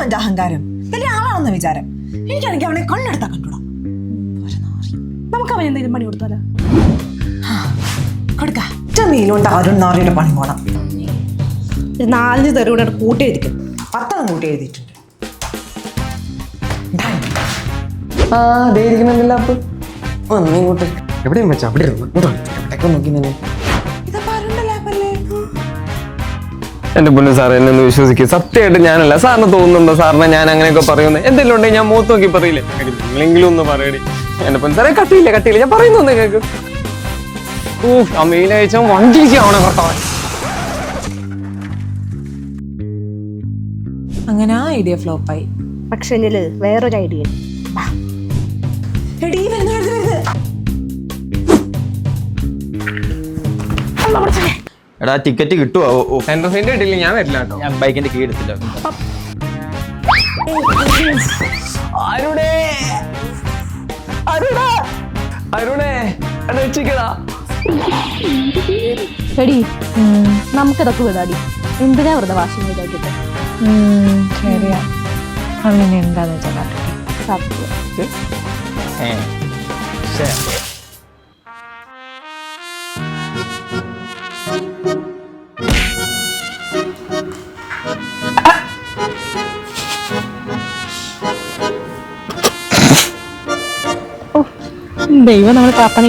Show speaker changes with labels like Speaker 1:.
Speaker 1: അവന്റെ അഹങ്കാരം വലിയ ആളാണെന്ന വിചാരം. എനിക്കാണെങ്കിൽ അവനെ കണ്ണെടുത്താ കണ്ടൂടാ.
Speaker 2: നമുക്ക് അവൻ എന്തെങ്കിലും പണി കൊടുത്താലോ?
Speaker 1: കൊടുക്ക മീലുണ്ട് ആരും നാറിയുടെ പണി പോണം.
Speaker 2: 4 തെറി കൂടെ കൂട്ടി എഴുതിക്കും.
Speaker 1: 10 കൂട്ടി എഴുതിയിട്ടുണ്ട്.
Speaker 3: എവിടെയും വെച്ചാ അവിടെ എവിടേക്ക് നോക്കി തന്നെ. എന്റെ പൊന്നു സാറേ, എന്നെ ഒന്ന് വിശ്വസിക്കുക. സത്യമായിട്ട് ഞാനല്ല. സാറിന് തോന്നുന്നുണ്ടോ സാറിനെ ഞാൻ അങ്ങനെയൊക്കെ പറയുന്നത്? എന്തെങ്കിലും ഉണ്ടെങ്കിൽ ഞാൻ മുഖത്ത് നോക്കി പറയില്ലേ? നിങ്ങളെങ്കിലും ഒന്ന് പറയടി. എന്റെ പൊന്നു സാറേ, കട്ടിയില്ല ഞാൻ പറയുന്നു കേക്ക്. അമ്മയിലയച്ച വണ്ടിക്കാവണേ കർത്താവൻ.
Speaker 1: അങ്ങനെ ആ ഐഡിയ ഫ്ലോപ്പായി.
Speaker 2: പക്ഷെ വേറൊരു ഐഡിയ.
Speaker 4: എടാ ടിക്കറ്റ് കിട്ടുവോ?
Speaker 3: സെൻട്രൽ സീറ്റ് കിട്ടില്ല, ഞാൻ വരില്ല കേട്ടോ.
Speaker 4: ഞാൻ ബൈക്കിന്റെ കീ എടുത്തില്ല.
Speaker 2: എടി നമുക്കിതൊക്കെ വിടാടി. എന്തിനാ വെറുതെ വാശി ഇതാക്കിട്ട്?
Speaker 1: ശരിയാ, അവനെ എന്താന്ന് വെച്ചാൽ
Speaker 2: സത്യം. ദൈവം നമ്മളെ പ്രാർത്ഥന